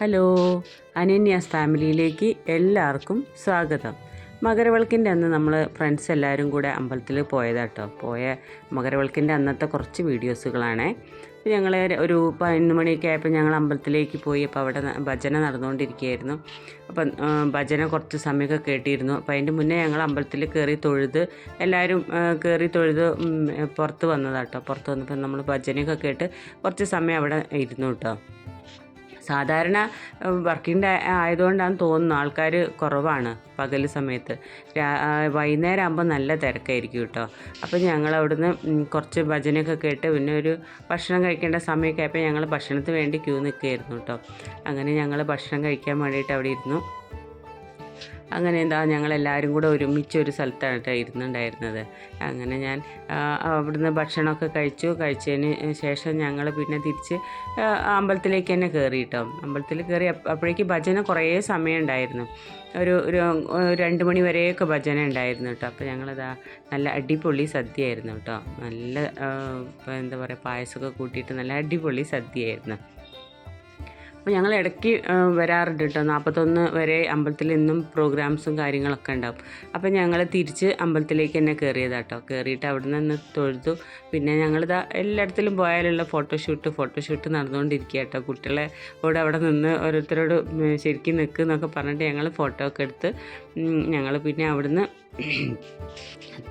Hello, അനന്യാസ് ഫാമിലിയിലേക്ക് എല്ലാവർക്കും സ്വാഗതം. മകരവിളക്കിൻ്റെ അന്ന് നമ്മൾ ഫ്രണ്ട്സ് എല്ലാവരും കൂടെ അമ്പലത്തിൽ പോയതാട്ടോ. മകരവിളക്കിൻ്റെ അന്നത്തെ കുറച്ച് വീഡിയോസുകളാണ്. ഞങ്ങൾ ഒരു 11 മണിയൊക്കെ ആയപ്പോൾ ഞങ്ങൾ അമ്പലത്തിലേക്ക് പോയി. അപ്പോൾ അവിടെ ഭജന നടന്നുകൊണ്ടിരിക്കുകയായിരുന്നു. അപ്പം ഭജന കുറച്ച് സമയമൊക്കെ കേട്ടിരുന്നു. അപ്പോൾ അതിൻ്റെ മുന്നേ ഞങ്ങൾ അമ്പലത്തിൽ കയറി തൊഴുത് എല്ലാവരും കയറി തൊഴുത് പുറത്ത് വന്നതാട്ടോ. പുറത്ത് വന്നപ്പോൾ നമ്മൾ ഭജനയൊക്കെ കേട്ട് കുറച്ച് സമയം അവിടെ ഇരുന്നു കേട്ടോ. സാധാരണ വർക്കിംഗ് ഡേ ആയതുകൊണ്ടാണ് തോന്നുന്നു ആൾക്കാർ കുറവാണ് പകൽ സമയത്ത്. വൈകുന്നേരം ആകുമ്പോൾ നല്ല തിരക്കായിരിക്കും കേട്ടോ. അപ്പോൾ ഞങ്ങൾ അവിടുന്ന് കുറച്ച് ഭജനയൊക്കെ കേട്ട് പിന്നെ ഒരു ഭക്ഷണം കഴിക്കേണ്ട സമയമൊക്കെ ആയപ്പോൾ ഞങ്ങൾ ഭക്ഷണത്തിന് വേണ്ടി ക്യൂ നിൽക്കുകയായിരുന്നു കേട്ടോ. അങ്ങനെ ഞങ്ങൾ ഭക്ഷണം കഴിക്കാൻ വേണ്ടിയിട്ട് അവിടെ ഇരുന്നു. അങ്ങനെ ഞങ്ങളെല്ലാവരും കൂടെ ഒരുമിച്ച് ഒരു സ്ഥലത്താണ് കേട്ടോ ഇരുന്നുണ്ടായിരുന്നത്. അങ്ങനെ ഞാൻ അവിടുന്ന് ഭക്ഷണമൊക്കെ കഴിച്ചതിന് ശേഷം ഞങ്ങൾ പിന്നെ തിരിച്ച് അമ്പലത്തിലേക്ക് തന്നെ കയറി കേട്ടോ. അമ്പലത്തിൽ കയറി അപ്പോഴേക്ക് ഭജന കുറേ സമയം ഉണ്ടായിരുന്നു. ഒരു 2 മണി വരെയൊക്കെ ഭജന ഉണ്ടായിരുന്നു കേട്ടോ. അപ്പോൾ ഞങ്ങളതാ നല്ല അടിപൊളി സദ്യയായിരുന്നു കേട്ടോ. നല്ല എന്താ പറയുക, പായസമൊക്കെ കൂട്ടിയിട്ട് നല്ല അടിപൊളി സദ്യയായിരുന്നു. അപ്പോൾ ഞങ്ങൾ ഇടയ്ക്ക് വരാറുണ്ട് കേട്ടോ. 41 വരെ അമ്പലത്തിൽ ഇന്നും പ്രോഗ്രാംസും കാര്യങ്ങളൊക്കെ ഉണ്ടാവും. അപ്പോൾ ഞങ്ങൾ തിരിച്ച് അമ്പലത്തിലേക്ക് തന്നെ കയറിയതാട്ടോ. കയറിയിട്ട് അവിടെ നിന്ന് തൊഴുതു. പിന്നെ ഞങ്ങളിതാ എല്ലായിടത്തിലും പോയാലുള്ള ഫോട്ടോഷൂട്ട് നടന്നുകൊണ്ടിരിക്കുക കേട്ടോ. കുട്ടികളെ അവിടെ നിന്ന് ഓരോരുത്തരോട് ശരിക്കും നിൽക്കുന്നൊക്കെ പറഞ്ഞിട്ട് ഞങ്ങൾ ഫോട്ടോ ഒക്കെ എടുത്ത് ഞങ്ങൾ പിന്നെ അവിടുന്ന്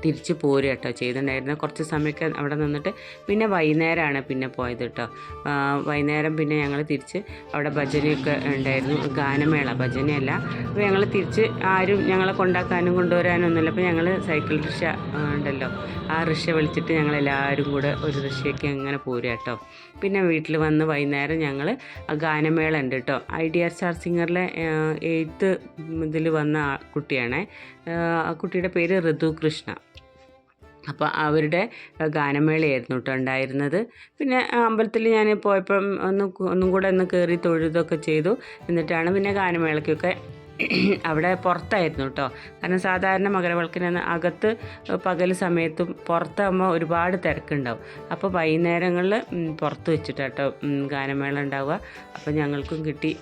തിരിച്ച് പോരുക കേട്ടോ ചെയ്തിട്ടുണ്ടായിരുന്നു. കുറച്ച് സമയമൊക്കെ അവിടെ നിന്നിട്ട് പിന്നെ വൈകുന്നേരമാണ് പിന്നെ പോയത് കേട്ടോ. വൈകുന്നേരം പിന്നെ ഞങ്ങൾ തിരിച്ച് അവിടെ ഭജനയൊക്കെ ഉണ്ടായിരുന്നു. ഗാനമേള ഭജനയല്ല. അപ്പോൾ ഞങ്ങൾ തിരിച്ച് ആരും ഞങ്ങളെ കൊണ്ടാക്കാനും കൊണ്ടുവരാനൊന്നുമില്ല. അപ്പോൾ ഞങ്ങൾ സൈക്കിൾ റിക്ഷ ഉണ്ടല്ലോ, ആ റിക്ഷ വിളിച്ചിട്ട് ഞങ്ങളെല്ലാവരും കൂടെ ഒരു റിക്ഷയ്ക്ക് അങ്ങനെ പോരുക കേട്ടോ. പിന്നെ വീട്ടിൽ വന്ന് വൈകുന്നേരം ഞങ്ങൾ ഗാനമേള ഉണ്ട് കേട്ടോ. ഐഡിയാസ് സ്റ്റാർ സിംഗറിലെ 8th ഇതിൽ വന്ന കുട്ടിയാണ്. ആ കുട്ടിയുടെ പേര് ഋതു കൃഷ്ണ. അപ്പോൾ അവരുടെ ഗാനമേളയായിരുന്നു കേട്ടോ ഉണ്ടായിരുന്നത്. പിന്നെ അമ്പലത്തിൽ ഞാൻ പോയപ്പം ഒന്നും കൂടെ കയറി തൊഴുതൊക്കെ ചെയ്തു. എന്നിട്ടാണ് പിന്നെ ഗാനമേളയ്ക്കൊക്കെ അവിടെ പുറത്തായിരുന്നു കേട്ടോ. കാരണം സാധാരണ മകരവിളക്കിന് അകത്ത് പകൽ സമയത്തും പുറത്താകുമ്പോൾ ഒരുപാട് തിരക്കുണ്ടാവും. അപ്പോൾ വൈകുന്നേരങ്ങളിൽ പുറത്ത് വെച്ചിട്ടാട്ടോ ഗാനമേള ഉണ്ടാവുക. അപ്പോൾ ഞങ്ങൾക്കും കിട്ടി.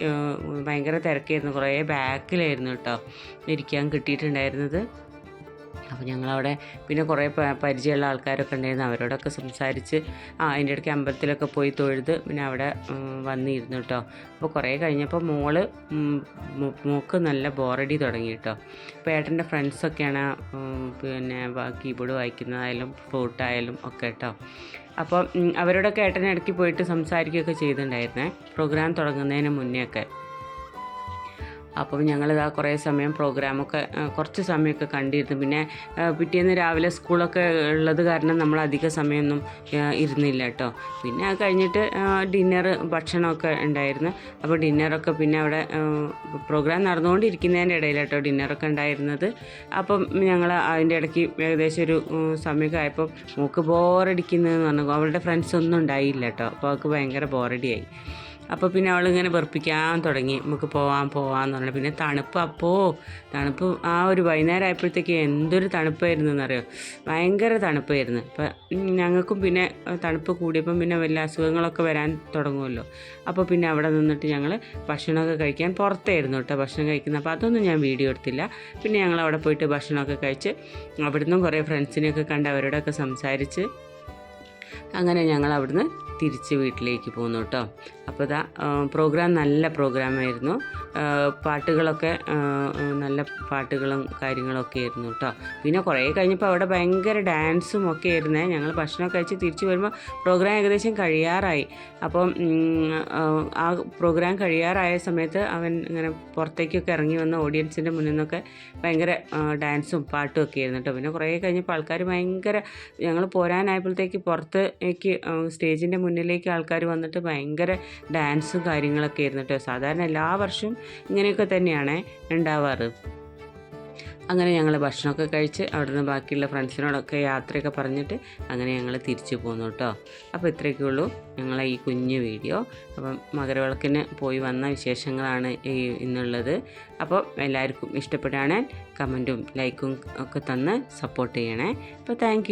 ഭയങ്കര തിരക്കായിരുന്നു. കുറേ ബാക്കിലായിരുന്നു കേട്ടോ ഇരിക്കാൻ കിട്ടിയിട്ടുണ്ടായിരുന്നത്. അപ്പോൾ ഞങ്ങളവിടെ പിന്നെ കുറേ പരിചയമുള്ള ആൾക്കാരൊക്കെ ഉണ്ടായിരുന്നു. അവരോടൊക്കെ സംസാരിച്ച് അതിൻ്റെ ഇടയ്ക്ക് അമ്പലത്തിലൊക്കെ പോയി തൊഴുത് പിന്നെ അവിടെ വന്നിരുന്നു കേട്ടോ. അപ്പോൾ കുറേ കഴിഞ്ഞപ്പോൾ മോൾക്ക് നല്ല ബോറടി തുടങ്ങി കേട്ടോ. അപ്പോൾ ഏട്ടൻ്റെ ഫ്രണ്ട്സൊക്കെയാണ് പിന്നെ കീബോർഡ് വായിക്കുന്നതായാലും ഫ്ലൂട്ടായാലും ഒക്കെ കേട്ടോ. അപ്പോൾ അവരോടൊക്കെ ഏട്ടനെ ഇടയ്ക്ക് പോയിട്ട് സംസാരിക്കുകയൊക്കെ ചെയ്തിട്ടുണ്ടായിരുന്നേ പ്രോഗ്രാം തുടങ്ങുന്നതിന് മുന്നേ ഒക്കെ. അപ്പം ഞങ്ങളിതാ കുറേ സമയം പ്രോഗ്രാമൊക്കെ കുറച്ച് സമയമൊക്കെ കണ്ടിരുന്നു. പിന്നെ പിറ്റേന്ന് രാവിലെ സ്കൂളൊക്കെ ഉള്ളത് കാരണം നമ്മൾ അധിക സമയമൊന്നും ഇരുന്നില്ല കേട്ടോ. പിന്നെ അത് കഴിഞ്ഞിട്ട് ഭക്ഷണമൊക്കെ ഉണ്ടായിരുന്നു. അപ്പോൾ ഡിന്നറൊക്കെ പിന്നെ അവിടെ പ്രോഗ്രാം നടന്നുകൊണ്ടിരിക്കുന്നതിൻ്റെ ഇടയിൽ കേട്ടോ ഡിന്നറൊക്കെ ഉണ്ടായിരുന്നത്. അപ്പം ഞങ്ങൾ അതിൻ്റെ ഇടയ്ക്ക് ഏകദേശം ഒരു സമയമൊക്കെ ആയപ്പോൾ മോൾക്ക് ബോറടിക്കുന്നതെന്ന് പറഞ്ഞു. അവളുടെ ഫ്രണ്ട്സൊന്നും ഉണ്ടായില്ല കേട്ടോ. അപ്പോൾ അവൾക്ക് ഭയങ്കര ബോറടിയായി. അപ്പോൾ പിന്നെ അവളിങ്ങനെ വെറുപ്പിക്കാൻ തുടങ്ങി, നമുക്ക് പോവാമെന്ന് പറഞ്ഞു. പിന്നെ തണുപ്പ് ആ ഒരു വൈകുന്നേരം ആയപ്പോഴത്തേക്ക് എന്തൊരു തണുപ്പായിരുന്നു എന്നറിയോ, ഭയങ്കര തണുപ്പായിരുന്നു. അപ്പം ഞങ്ങൾക്കും പിന്നെ തണുപ്പ് കൂടിയപ്പം പിന്നെ വല്ല അസുഖങ്ങളൊക്കെ വരാൻ തുടങ്ങുമല്ലോ. അപ്പോൾ പിന്നെ അവിടെ നിന്നിട്ട് ഞങ്ങൾ ഭക്ഷണമൊക്കെ കഴിക്കാൻ പുറത്തായിരുന്നു കേട്ടോ ഭക്ഷണം കഴിക്കുന്നത്. അപ്പോൾ അതൊന്നും ഞാൻ വീഡിയോ എടുത്തില്ല. പിന്നെ ഞങ്ങൾ അവിടെ പോയിട്ട് ഭക്ഷണമൊക്കെ കഴിച്ച് അവിടുന്ന് കുറേ ഫ്രണ്ട്സിനെയൊക്കെ കണ്ട് അവരോടൊക്കെ സംസാരിച്ച് അങ്ങനെ ഞങ്ങൾ അവിടുന്ന് തിരിച്ച് വീട്ടിലേക്ക് പോന്നു കേട്ടോ. അപ്പോൾ ഇതാ പ്രോഗ്രാം നല്ല പ്രോഗ്രാമായിരുന്നു. പാട്ടുകളൊക്കെ നല്ല പാട്ടുകളും കാര്യങ്ങളൊക്കെ ആയിരുന്നു കേട്ടോ. പിന്നെ കുറേ കഴിഞ്ഞപ്പോൾ അവിടെ ഭയങ്കര ഡാൻസും ഒക്കെ ആയിരുന്നേ. ഞങ്ങൾ ഭക്ഷണം കഴിച്ച് തിരിച്ച് വരുമ്പോൾ പ്രോഗ്രാം ഏകദേശം കഴിയാറായി. അപ്പം ആ പ്രോഗ്രാം കഴിയാറായ സമയത്ത് അവൻ ഇങ്ങനെ പുറത്തേക്കൊക്കെ ഇറങ്ങി വന്ന ഓഡിയൻസിൻ്റെ മുന്നിൽ നിന്നൊക്കെ ഭയങ്കര ഡാൻസും പാട്ടും ഒക്കെ ആയിരുന്നു കേട്ടോ. പിന്നെ കുറേ കഴിഞ്ഞപ്പോൾ ആൾക്കാർ ഞങ്ങൾ പോരാനായപ്പോഴത്തേക്ക് പുറത്തേക്ക് സ്റ്റേജിൻ്റെ മുന്നിലേക്ക് ആൾക്കാർ വന്നിട്ട് ഭയങ്കര ഡാൻസും കാര്യങ്ങളൊക്കെ ആയിരുന്നു കേട്ടോ. സാധാരണ എല്ലാ വർഷവും ഇങ്ങനെയൊക്കെ തന്നെയാണ് ഉണ്ടാവാറ്. അങ്ങനെ ഞങ്ങൾ ഭക്ഷണമൊക്കെ കഴിച്ച് അവിടുന്ന് ബാക്കിയുള്ള ഫ്രണ്ട്സിനോടൊക്കെ യാത്രയൊക്കെ പറഞ്ഞിട്ട് അങ്ങനെ ഞങ്ങൾ തിരിച്ചു പോന്നു കേട്ടോ. അപ്പോൾ ഇത്രയൊക്കെ ഉള്ളൂ ഞങ്ങളെ ഈ കുഞ്ഞു വീഡിയോ. അപ്പം മകരവിളക്കിന് പോയി വന്ന വിശേഷങ്ങളാണ് ഇന്നുള്ളത്. അപ്പോൾ എല്ലാവർക്കും ഇഷ്ടപ്പെട്ടാണ് കമൻറ്റും ലൈക്കും ഒക്കെ തന്ന് സപ്പോർട്ട് ചെയ്യണേ. അപ്പോൾ താങ്ക്